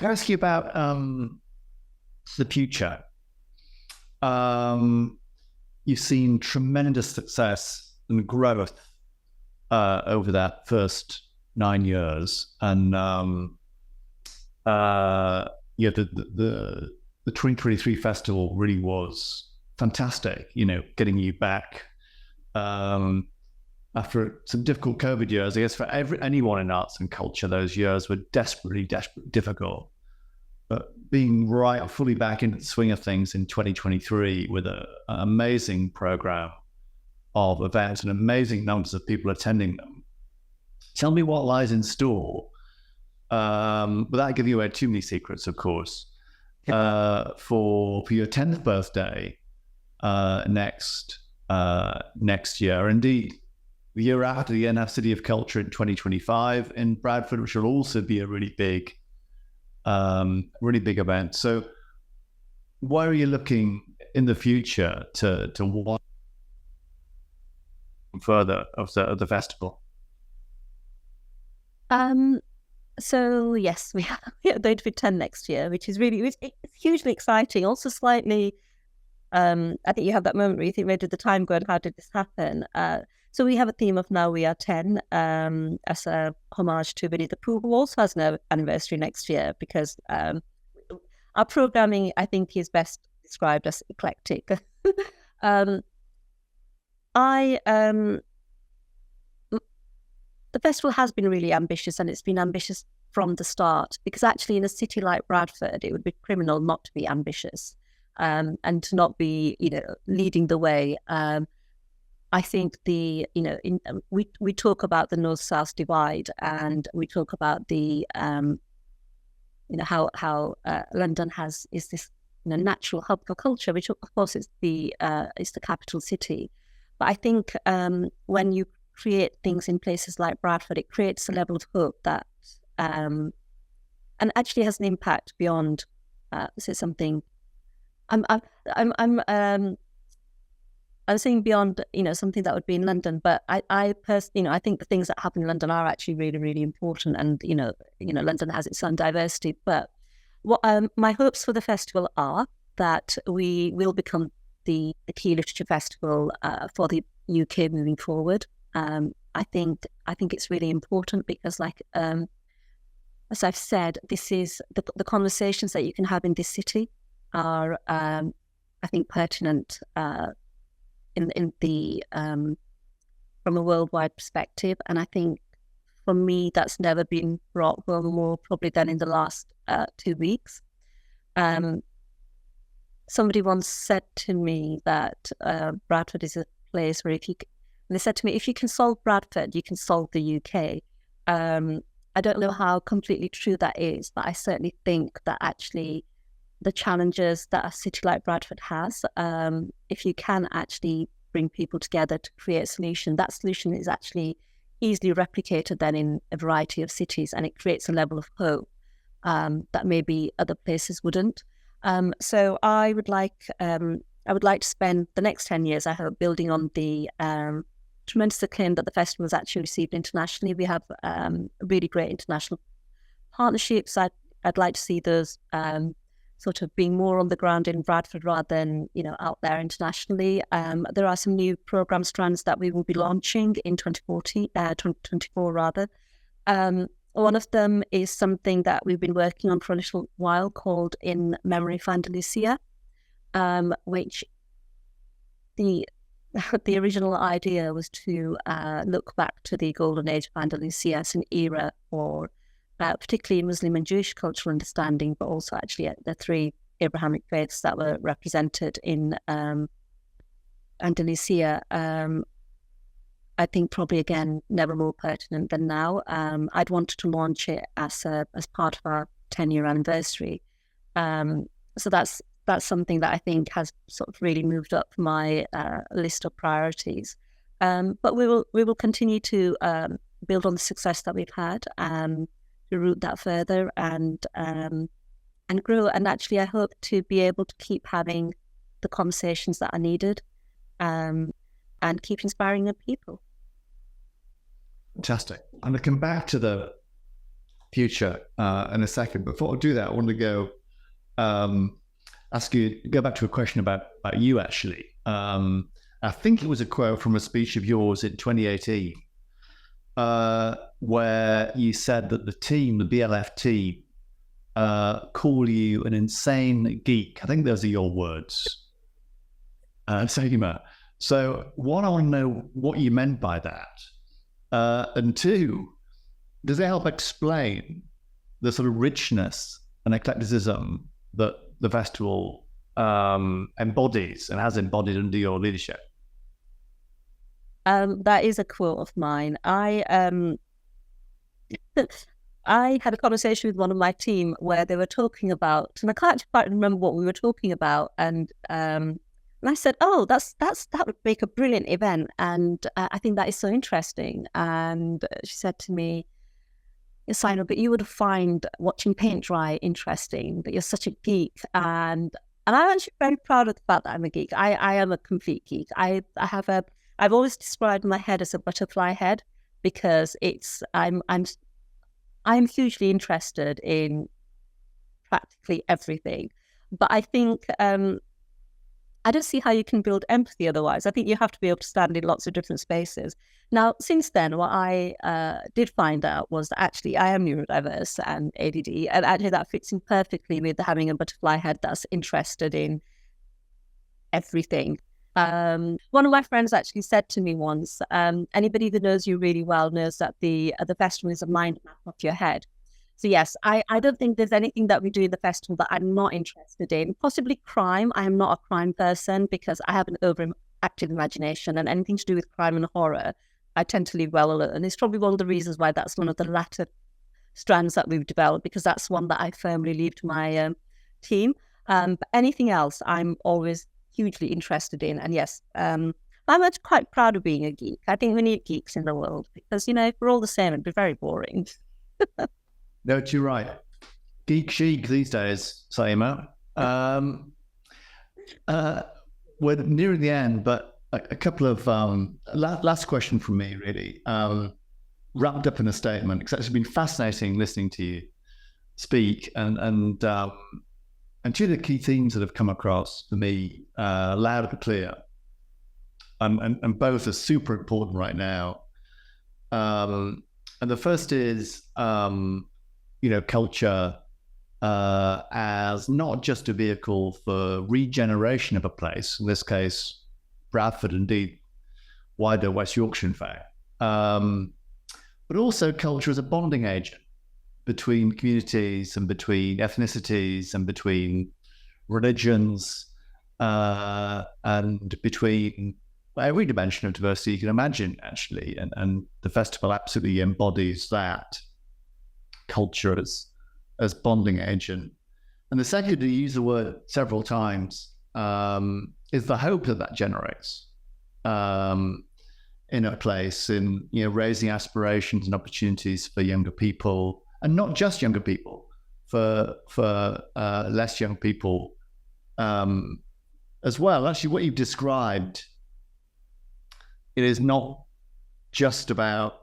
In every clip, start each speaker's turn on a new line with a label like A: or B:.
A: Can I ask you about the future? You've seen tremendous success and growth over that first 9 years, and the 2023 festival really was fantastic. Getting you back after some difficult COVID years. I guess for anyone in arts and culture, those years were desperately difficult. But being fully back into the swing of things in 2023 with an amazing program of events and amazing numbers of people attending them. Tell me what lies in store, without giving away too many secrets, of course, for your 10th birthday next year. Indeed, the year after, the NF City of Culture in 2025 in Bradford, which will also be a really big event. So where are you looking in the future to want further of the festival?
B: So yes, we are going to be 10 next year, which is it's hugely exciting. Also slightly, I think you have that moment where you think, where did the time go and how did this happen? So we have a theme of Now We Are 10 as a homage to Winnie the Pooh, who also has an anniversary next year, because our programming, I think, is best described as eclectic. The festival has been really ambitious, and it's been ambitious from the start, because actually in a city like Bradford, it would be criminal not to be ambitious and to not be, leading the way. I think we talk about the North-South divide, and we talk about the how London is this natural hub for culture, which of course is the capital city. But I think when you create things in places like Bradford, it creates a level of hope that and actually has an impact beyond say something. I'm saying beyond, something that would be in London, but I personally, I think the things that happen in London are actually really, really important, and London has its own diversity. But what my hopes for the festival are that we will become the key literature festival for the UK moving forward. I think it's really important because, as I've said, this is the conversations that you can have in this city are, I think, pertinent. In the from a worldwide perspective, and I think for me that's never been brought home more probably than in the last 2 weeks. Somebody once said to me that Bradford is a place where they said to me, if you can solve Bradford, you can solve the UK. I don't know how completely true that is, but I certainly think that actually the challenges that a city like Bradford has, if you can actually bring people together to create a solution, that solution is actually easily replicated then in a variety of cities, and it creates a level of hope that maybe other places wouldn't. So I would like to spend the next 10 years, I hope, building on the tremendous acclaim that the festival has actually received internationally. We have really great international partnerships. I'd like to see those sort of being more on the ground in Bradford rather than, out there internationally. There are some new program strands that we will be launching in 2024 rather. One of them is something that we've been working on for a little while called In Memory of Andalusia, which the original idea was to look back to the golden age of Andalusia as an era for particularly Muslim and Jewish cultural understanding, but also actually the three Abrahamic faiths that were represented in Andalusia. I think probably again never more pertinent than now. I'd wanted to launch it as part of our 10-year anniversary. So that's something that I think has sort of really moved up my list of priorities. But we will continue to build on the success that we've had, to root that further and grow. And actually, I hope to be able to keep having the conversations that are needed, and keep inspiring the people.
A: Fantastic. I'm going to come back to the future in a second. Before I do that, I want to go go back to a question about you, actually. I think it was a quote from a speech of yours in 2018, where you said that the BLF team, call you an insane geek. I think those are your words, Seema. So one, I want to know what you meant by that. And two, does it help explain the sort of richness and eclecticism that the festival embodies and has embodied under your leadership?
B: That is a quote of mine. I had a conversation with one of my team where they were talking about, and I can't quite remember what we were talking about, and I said, "Oh, that would make a brilliant event," and I think that is so interesting. And she said to me, "Simon, but you would find watching paint dry interesting, but you're such a geek." And I'm actually very proud of the fact that I'm a geek. I am a complete geek. I've always described my head as a butterfly head because I'm hugely interested in practically everything. But I think I don't see how you can build empathy otherwise. I think you have to be able to stand in lots of different spaces. Now, since then, what I did find out was that actually I am neurodiverse and ADD, and actually that fits in perfectly with having a butterfly head that's interested in everything. One of my friends actually said to me once, anybody that knows you really well knows that the festival is a mind map of your head. So yes, I don't think there's anything that we do in the festival that I'm not interested in. Possibly crime. I am not a crime person because I have an overactive imagination, and anything to do with crime and horror, I tend to leave well alone. And it's probably one of the reasons why that's one of the latter strands that we've developed, because that's one that I firmly leave to my team. But anything else, I'm always hugely interested in. And yes, I'm actually quite proud of being a geek. I think we need geeks in the world because, if we're all the same, it'd be very boring.
A: No, you're right. Geek chic these days, Seema. We're nearing the end, but a couple of last question from me, really, wrapped up in a statement, because it's been fascinating listening to you speak, and two of the key themes that have come across for me loud and clear, and both are super important right now. And the first is, culture as not just a vehicle for regeneration of a place, in this case, Bradford, indeed, wider West Yorkshire, in fact, but also culture as a bonding agent between communities and between ethnicities and between religions and between every dimension of diversity you can imagine, actually. And the festival absolutely embodies that culture as bonding agent. And the second, to use the word several times, is the hope that generates in a place, in raising aspirations and opportunities for younger people, and not just younger people, for less young people as well. Actually, what you've described, it is not just about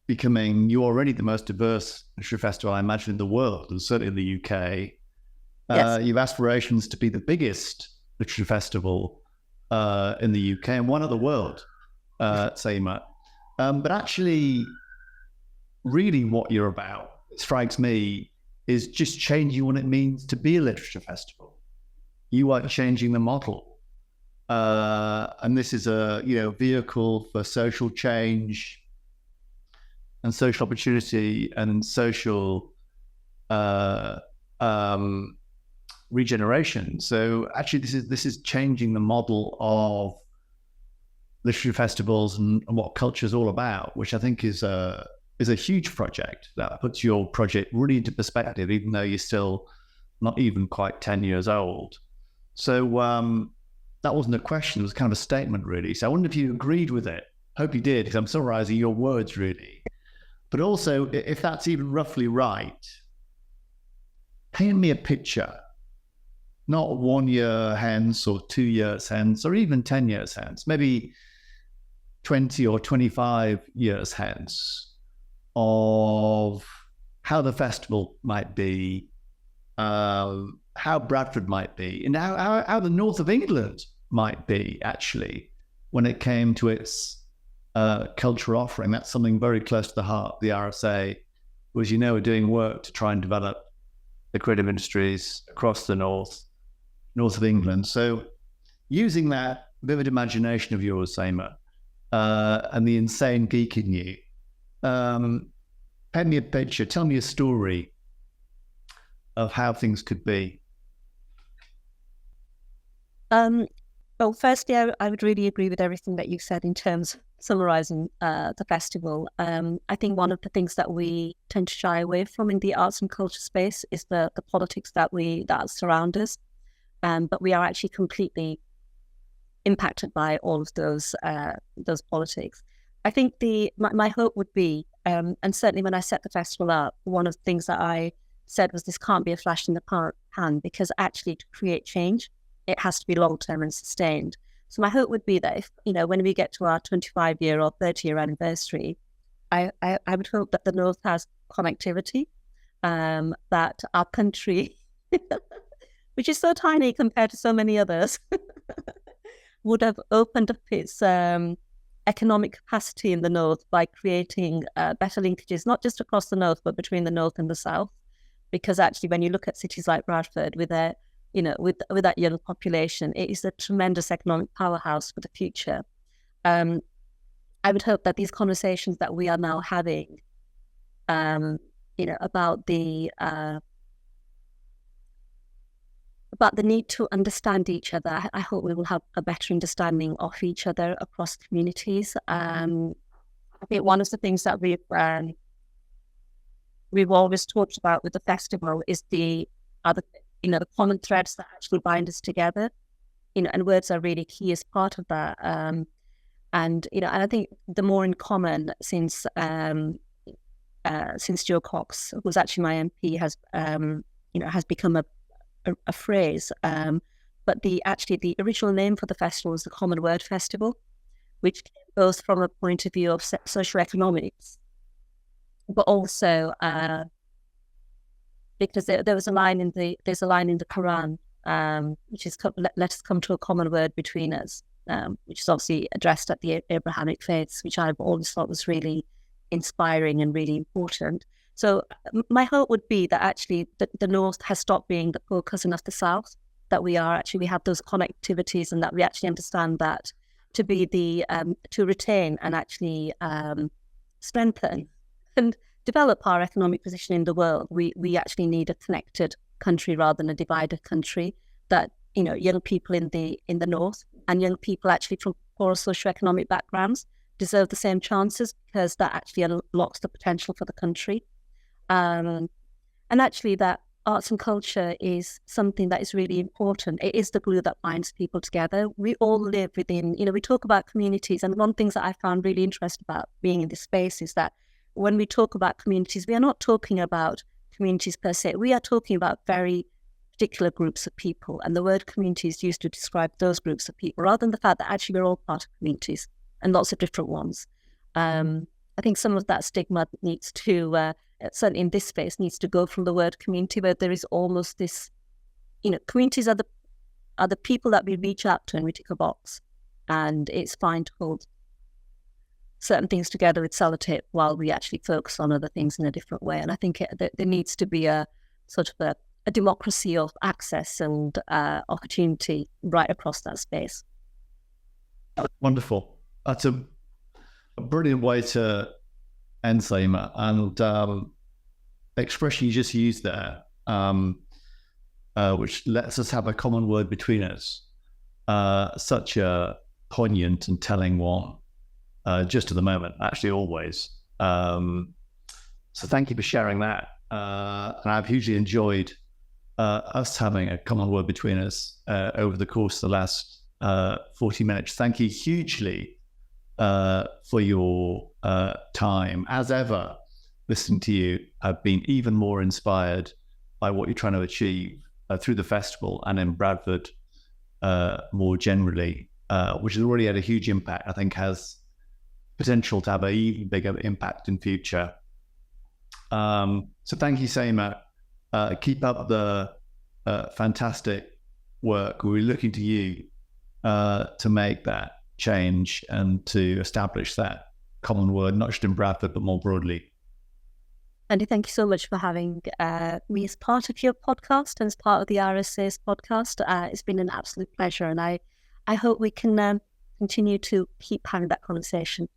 A: becoming, you're already the most diverse literary festival, I imagine, in the world, and certainly in the UK. Yes. You have aspirations to be the biggest literary festival in the UK and one of the world, Seema. But actually, really what you're about, it strikes me, is just changing what it means to be a literature festival. You are changing the model. And this is a vehicle for social change and social opportunity and social regeneration. So actually, this is changing the model of literary festivals and what culture is all about, which I think is a huge project that puts your project really into perspective, even though you're still not even quite 10 years old. So that wasn't a question; it was kind of a statement, really. So I wonder if you agreed with it. Hope you did, because I'm summarizing your words, really. But also, if that's even roughly right, paint me a picture, not 1 year hence or 2 years hence, or even 10 years hence, maybe 20 or 25 years hence, of how the festival might be, how Bradford might be, and how the north of England might be, actually, when it came to its cultural offering. That's something very close to the heart of the RSA, was, we're doing work to try and develop the creative industries across the north of England. So using that vivid imagination of yours, Seema, and the insane geek in you, paint me a picture, tell me a story of how things could be.
B: Well, firstly, I would really agree with everything that you said in terms of summarising the festival. I think one of the things that we tend to shy away from in the arts and culture space is the politics that surround us. But we are actually completely impacted by all of those politics. I think my hope would be, and certainly when I set the festival up, one of the things that I said was this can't be a flash in the pan, because actually to create change, it has to be long-term and sustained. So my hope would be that if, when we get to our 25-year or 30-year anniversary, I would hope that the North has connectivity, that our country, which is so tiny compared to so many others, would have opened up its economic capacity in the North by creating better linkages, not just across the North, but between the North and the South. Because actually, when you look at cities like Bradford, with their with that young population, it is a tremendous economic powerhouse for the future. I would hope that these conversations that we are now having, about the need to understand each other, I hope we will have a better understanding of each other across communities. I think one of the things that we've always talked about with the festival is the common threads that actually bind us together, and words are really key as part of that. And I think the more in common since Joe Cox, who was actually my MP, has become a phrase. But the original name for the festival was the Common Word Festival, which came both from a point of view of socioeconomics, but also because there's a line in the Quran, which is let us come to a common word between us, which is obviously addressed at the Abrahamic faiths, which I've always thought was really inspiring and really important. So my hope would be that actually the North has stopped being the poor cousin of the South, that we have those connectivities, and that we actually understand that to be to retain and actually strengthen and develop our economic position in the world, we actually need a connected country rather than a divided country. That young people in the North and young people actually from poorer socioeconomic backgrounds deserve the same chances, because that actually unlocks the potential for the country. And actually that arts and culture is something that is really important. It is the glue that binds people together. We all live within, we talk about communities, and one of the things that I found really interesting about being in this space is that when we talk about communities, we are not talking about communities per se. We are talking about very particular groups of people, and the word community is used to describe those groups of people, rather than the fact that actually we're all part of communities, and lots of different ones. I think some of that stigma needs to, certainly in this space, needs to go from the word community, where there is almost this, communities are the people that we reach out to and we tick a box, and it's fine to hold certain things together with sellotape while we actually focus on other things in a different way. And I think there needs to be a sort of a democracy of access and opportunity right across that space.
A: Wonderful. That's a brilliant way to end, Seema. And the expression you just used there, which lets us have a common word between us, such a poignant and telling one. Just at the moment, actually always. So thank you for sharing that. And I've hugely enjoyed us having a common word between us over the course of the last 40 minutes. Thank you hugely for your time. As ever, listening to you, I've been even more inspired by what you're trying to achieve through the festival and in Bradford more generally, which has already had a huge impact. I think has potential to have an even bigger impact in future. So thank you, Seema. Keep up the fantastic work. We're looking to you to make that change and to establish that common word, not just in Bradford, but more broadly.
B: Andy, thank you so much for having me as part of your podcast and as part of the RSA's podcast. It's been an absolute pleasure, and I hope we can continue to keep having that conversation.